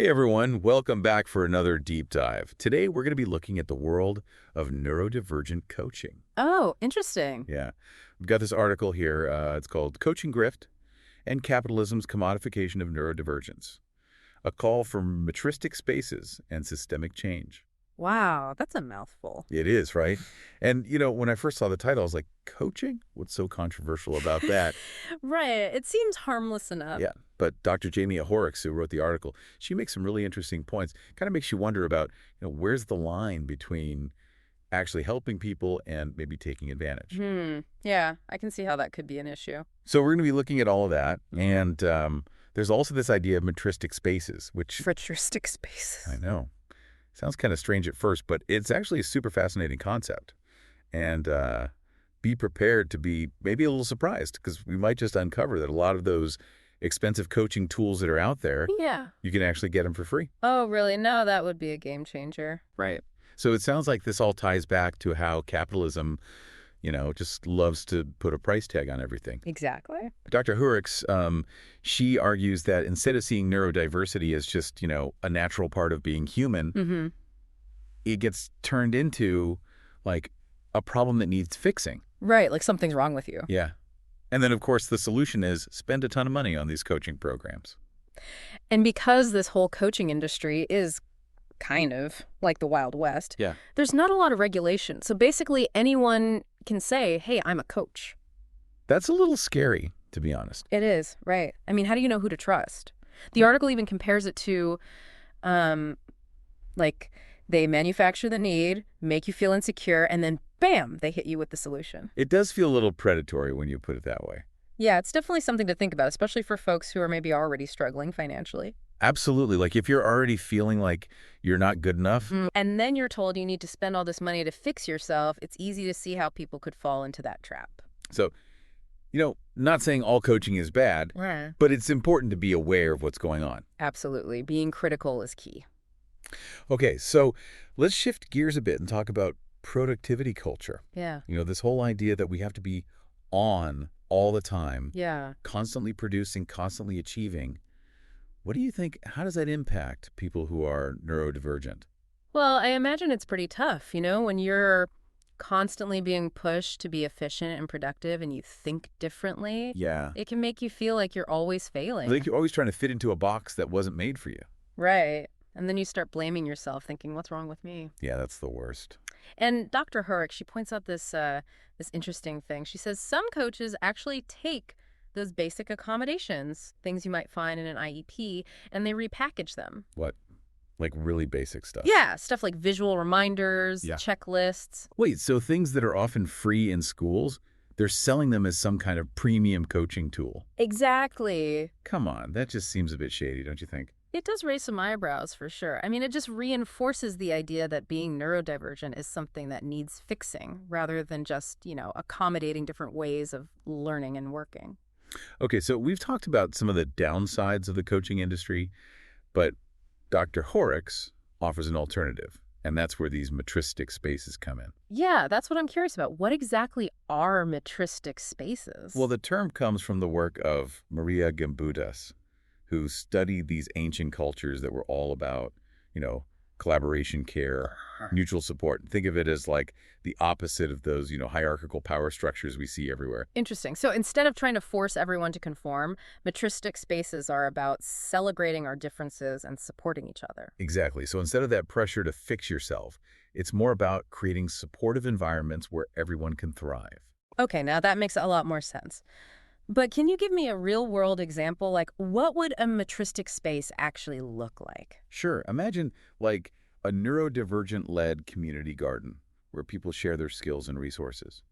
Hey everyone, welcome back for another deep dive. Today we're going to be looking at the world of neurodivergent coaching. Oh, interesting. Yeah, we've got this article here. It's called Coaching Grift and Capitalism's Commodification of Neurodivergence, a call for matristic spaces and systemic change. Wow, that's a mouthful. It is, right? And, when I first saw the title, I was like, coaching? What's so controversial about that? Right. It seems harmless enough. Yeah, but Dr. Jaime Hoerricks, who wrote the article, she makes some really interesting points. Kind of makes you wonder about, where's the line between actually helping people and maybe taking advantage. Yeah, I can see how that could be an issue. So we're going to be looking at all of that. And there's also this idea of matristic spaces, which Futuristic spaces. I know sounds kind of strange at first, but it's actually a super fascinating concept. And be prepared to be maybe a little surprised, because we might just uncover that a lot of those expensive coaching tools that are out there, Yeah. you can actually get them for free. Oh, really? No, that would be a game changer. Right. So it sounds like this all ties back to how capitalism, just loves to put a price tag on everything. Exactly. Dr. Hoerricks, she argues that instead of seeing neurodiversity as just, a natural part of being human, it gets turned into like a problem that needs fixing. Right, like something's wrong with you. Yeah. And then, of course, the solution is spend a ton of money on these coaching programs. And because this whole coaching industry is kind of like the Wild West, Yeah. there's not a lot of regulation. So basically anyone can say, hey, I'm a coach. That's a little scary, to be honest. It is, right. I mean, how do you know who to trust? The article even compares it to, like, they manufacture the need, make you feel insecure, and then, bam, they hit you with the solution. It does feel a little predatory when you put it that way. Yeah, it's definitely something to think about, especially for folks who are maybe already struggling financially. Absolutely. Like if you're already feeling like you're not good enough. And then you're told you need to spend all this money to fix yourself, it's easy to see how people could fall into that trap. So, not saying all coaching is bad, Right. but it's important to be aware of what's going on. Absolutely. Being critical is key. Okay, so let's shift gears a bit and talk about productivity culture. Yeah. This whole idea that we have to be on all the time, Yeah. constantly producing, constantly achieving. What do you think, how does that impact people who are neurodivergent? Well, I imagine it's pretty tough, when you're constantly being pushed to be efficient and productive and you think differently. Yeah. It can make you feel like you're always failing. Like you're always trying to fit into a box that wasn't made for you. Right. And then you start blaming yourself, thinking, what's wrong with me? Yeah, that's the worst. And Dr. Hoerricks, she points out this interesting thing. She says some coaches actually take those basic accommodations, things you might find in an IEP, and they repackage them. What? Like really basic stuff? Yeah, stuff like visual reminders, Yeah. checklists. Wait, so things that are often free in schools, they're selling them as some kind of premium coaching tool. Exactly. Come on, that just seems a bit shady, don't you think? It does raise some eyebrows for sure. I mean, it just reinforces the idea that being neurodivergent is something that needs fixing rather than just, accommodating different ways of learning and working. Okay, so we've talked about some of the downsides of the coaching industry, but Dr. Hoerricks offers an alternative, and that's where these matristic spaces come in. Yeah, that's what I'm curious about. What exactly are matristic spaces? Well, the term comes from the work of Maria Gimbutas, who studied these ancient cultures that were all about, collaboration, care, mutual support. Think of it as like the opposite of those, hierarchical power structures we see everywhere. Interesting. So instead of trying to force everyone to conform, matristic spaces are about celebrating our differences and supporting each other. Exactly. So instead of that pressure to fix yourself, it's more about creating supportive environments where everyone can thrive. Okay, now that makes a lot more sense. But can you give me a real-world example? Like, what would a matristic space actually look like? Sure. Imagine like a neurodivergent-led community garden where people share their skills and resources.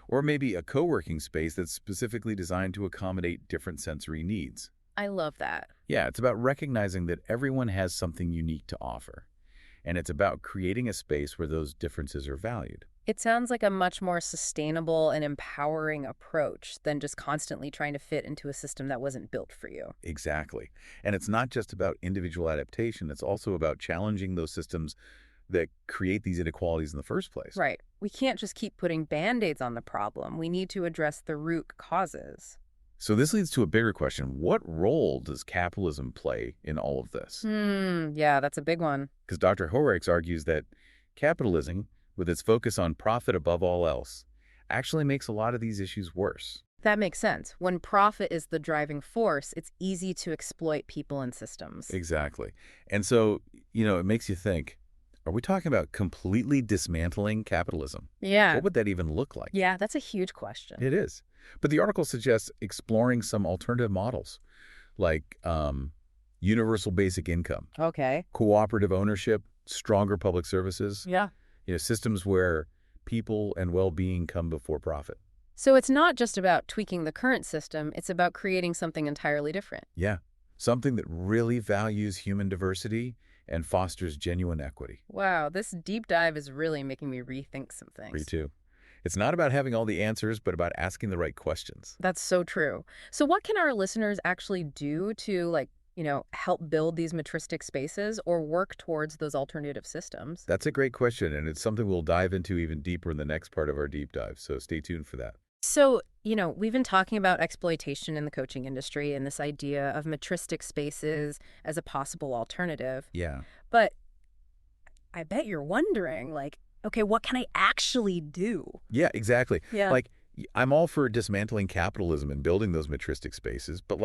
Or maybe a co-working space that's specifically designed to accommodate different sensory needs. I love that. Yeah, it's about recognizing that everyone has something unique to offer. And it's about creating a space where those differences are valued. It sounds like a much more sustainable and empowering approach than just constantly trying to fit into a system that wasn't built for you. Exactly. And it's not just about individual adaptation. It's also about challenging those systems that create these inequalities in the first place. Right. We can't just keep putting Band-Aids on the problem. We need to address the root causes. So this leads to a bigger question. What role does capitalism play in all of this? Yeah, that's a big one. Because Dr. Hoerricks argues that capitalism, with its focus on profit above all else, actually makes a lot of these issues worse. That makes sense. When profit is the driving force, it's easy to exploit people and systems. Exactly. And so, it makes you think, are we talking about completely dismantling capitalism? Yeah. What would that even look like? Yeah, that's a huge question. It is. But the article suggests exploring some alternative models, like universal basic income, Okay. cooperative ownership, stronger public services, Yeah. Systems where people and well-being come before profit. So it's not just about tweaking the current system, it's about creating something entirely different. Yeah, something that really values human diversity and fosters genuine equity. Wow, this deep dive is really making me rethink some things. Me too. It's not about having all the answers, but about asking the right questions. That's so true. So what can our listeners actually do to, help build these matristic spaces or work towards those alternative systems? That's a great question, and it's something we'll dive into even deeper in the next part of our deep dive, so stay tuned for that. So, we've been talking about exploitation in the coaching industry and this idea of matristic spaces as a possible alternative. Yeah. But I bet you're wondering, okay, what can I actually do? Yeah, exactly. Yeah. I'm all for dismantling capitalism and building those matristic spaces, but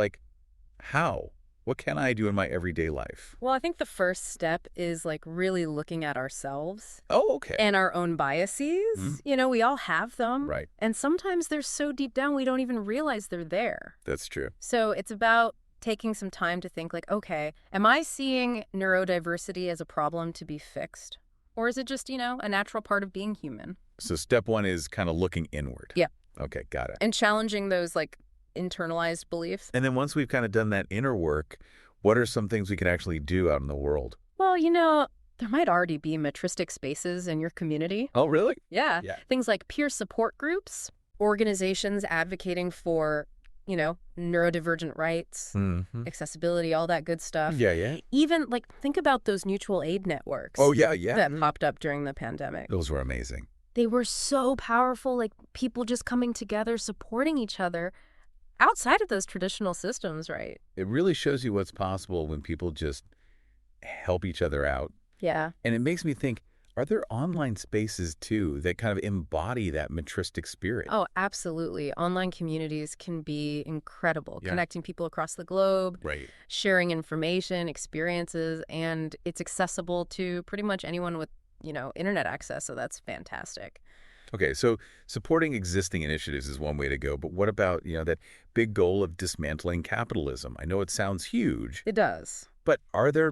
how? What can I do in my everyday life? Well, I think the first step is really looking at ourselves Oh, okay. and our own biases. We all have them. Right. And sometimes they're so deep down we don't even realize they're there. That's true. So it's about taking some time to think okay, am I seeing neurodiversity as a problem to be fixed? Or is it just, a natural part of being human? So step one is kind of looking inward. Yeah. Okay, got it. And challenging those internalized beliefs. And then once we've kind of done that inner work, what are some things we can actually do out in the world? Well, there might already be matristic spaces in your community. Oh, really? Yeah. Yeah. Things like peer support groups, organizations advocating for, neurodivergent rights, accessibility, all that good stuff. Yeah, yeah. Even think about those mutual aid networks. Oh, yeah, yeah. That popped up during the pandemic. Those were amazing. They were so powerful, people just coming together, supporting each other outside of those traditional systems, right? It really shows you what's possible when people just help each other out. Yeah. And it makes me think, are there online spaces, too, that kind of embody that matristic spirit? Oh, absolutely. Online communities can be incredible, Yeah. connecting people across the globe, Right. sharing information, experiences, and it's accessible to pretty much anyone with, internet access, so that's fantastic. Okay, so supporting existing initiatives is one way to go, but what about, that big goal of dismantling capitalism? I know it sounds huge, It does. but are there,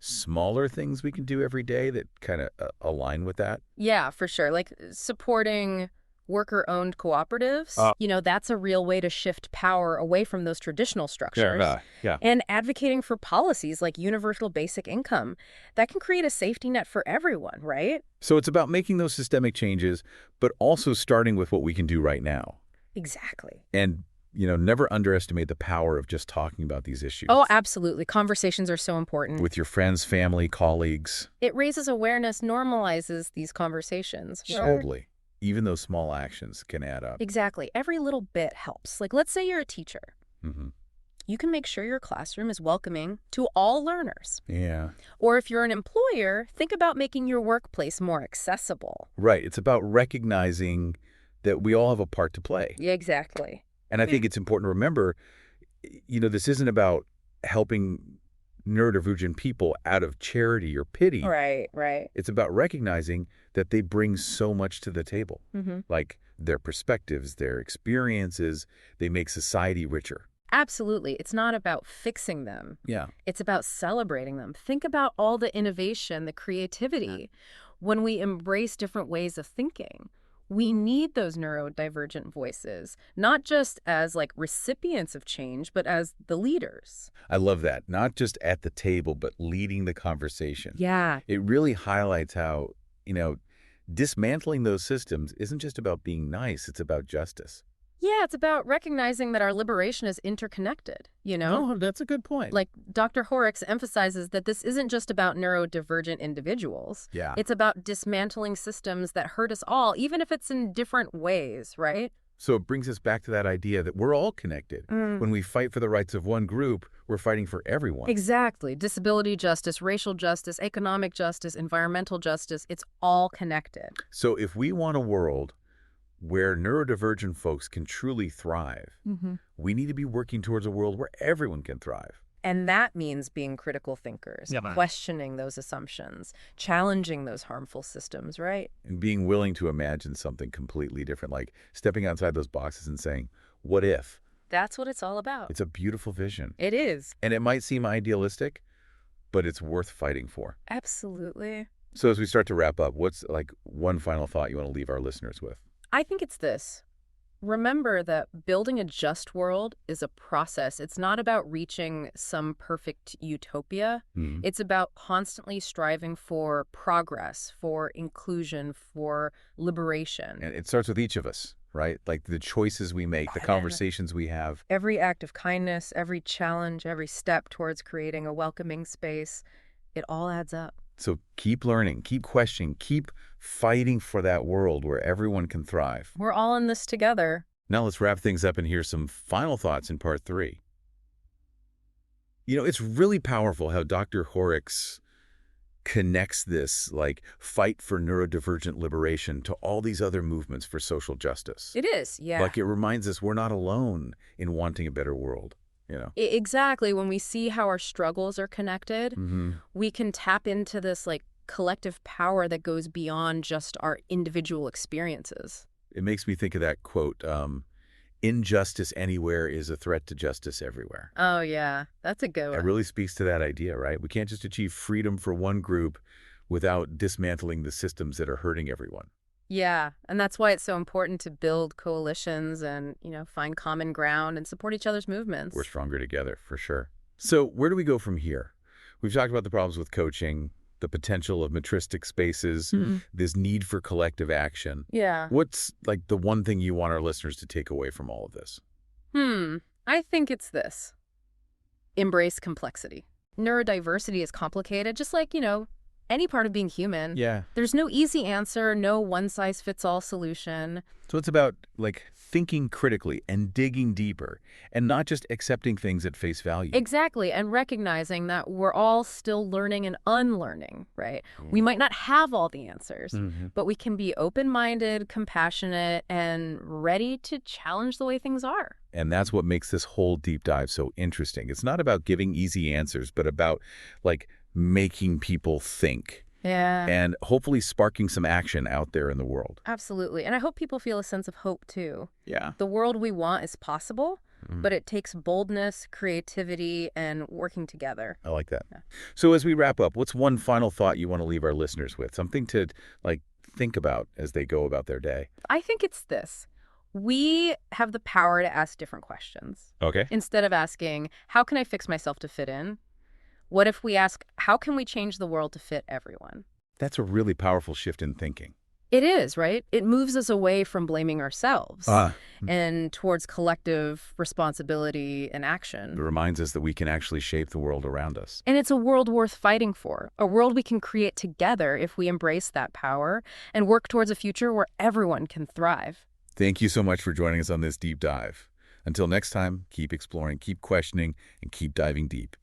smaller things we can do every day that kind of align with that? Yeah, for sure. Supporting worker-owned cooperatives, that's a real way to shift power away from those traditional structures. Yeah. And advocating for policies like universal basic income, that can create a safety net for everyone, right? So it's about making those systemic changes, but also starting with what we can do right now. Exactly. And, never underestimate the power of just talking about these issues. Oh, absolutely. Conversations are so important. With your friends, family, colleagues. It raises awareness, normalizes these conversations. Totally. Even those small actions can add up. Exactly. Every little bit helps. Let's say you're a teacher. Mm-hmm. You can make sure your classroom is welcoming to all learners. Yeah. Or if you're an employer, think about making your workplace more accessible. Right. It's about recognizing that we all have a part to play. Yeah, exactly. And I think it's important to remember, this isn't about helping neurodivergent people out of charity or pity. Right. It's about recognizing that they bring so much to the table. Mm-hmm. Their perspectives, their experiences, they make society richer. Absolutely. It's not about fixing them. Yeah. It's about celebrating them. Think about all the innovation, the creativity. When we embrace different ways of thinking, we need those neurodivergent voices, not just as recipients of change, but as the leaders. I love that. Not just at the table, but leading the conversation. Yeah. It really highlights how, dismantling those systems isn't just about being nice. It's about justice. Yeah, it's about recognizing that our liberation is interconnected, Oh, that's a good point. Dr. Hoerricks emphasizes that this isn't just about neurodivergent individuals. Yeah. It's about dismantling systems that hurt us all, even if it's in different ways, right? So it brings us back to that idea that we're all connected. When we fight for the rights of one group, we're fighting for everyone. Exactly. Disability justice, racial justice, economic justice, environmental justice, it's all connected. So if we want a world where neurodivergent folks can truly thrive, we need to be working towards a world where everyone can thrive. And that means being critical thinkers, Yeah, man. questioning those assumptions, challenging those harmful systems, right? And being willing to imagine something completely different, like stepping outside those boxes and saying, what if? That's what it's all about. It's a beautiful vision. It is. And it might seem idealistic, but it's worth fighting for. Absolutely. So as we start to wrap up, what's like one final thought you want to leave our listeners with? I think it's this. Remember that building a just world is a process. It's not about reaching some perfect utopia. It's about constantly striving for progress, for inclusion, for liberation. And it starts with each of us, right? Like the choices we make, the conversations we have. Every act of kindness, every challenge, every step towards creating a welcoming space, it all adds up. So keep learning, keep questioning, keep fighting for that world where everyone can thrive. We're all in this together. Now let's wrap things up and hear some final thoughts in part 3. You know, it's really powerful how Dr. Hoerricks connects this, like, fight for neurodivergent liberation to all these other movements for social justice. It is, yeah. Like, it reminds us we're not alone in wanting a better world, you know? Exactly. When we see how our struggles are connected, we can tap into this, like, collective power that goes beyond just our individual experiences. It makes me think of that quote, injustice anywhere is a threat to justice everywhere. Oh, yeah. That's a good one. It really speaks to that idea, right? We can't just achieve freedom for one group without dismantling the systems that are hurting everyone. Yeah, and that's why it's so important to build coalitions and, find common ground and support each other's movements. We're stronger together, for sure. So where do we go from here? We've talked about the problems with coaching, the potential of matristic spaces, this need for collective action. Yeah. What's like the one thing you want our listeners to take away from all of this? I think it's this. Embrace complexity. Neurodiversity is complicated, just like, any part of being human. Yeah. There's no easy answer, no one-size-fits-all solution. So it's about, like, thinking critically and digging deeper and not just accepting things at face value. Exactly, and recognizing that we're all still learning and unlearning, right? We might not have all the answers, but we can be open-minded, compassionate, and ready to challenge the way things are. And that's what makes this whole deep dive so interesting. It's not about giving easy answers, but about, like, making people think. Yeah. And hopefully sparking some action out there in the world. Absolutely. And I hope people feel a sense of hope, too. Yeah. The world we want is possible, but it takes boldness, creativity, and working together. I like that. Yeah. So as we wrap up, what's one final thought you want to leave our listeners with? Something to, like, think about as they go about their day? I think it's this. We have the power to ask different questions. Okay. Instead of asking, how can I fix myself to fit in? What if we ask, how can we change the world to fit everyone? That's a really powerful shift in thinking. It is, right? It moves us away from blaming ourselves and towards collective responsibility and action. It reminds us that we can actually shape the world around us. And it's a world worth fighting for, a world we can create together if we embrace that power and work towards a future where everyone can thrive. Thank you so much for joining us on this deep dive. Until next time, keep exploring, keep questioning, and keep diving deep.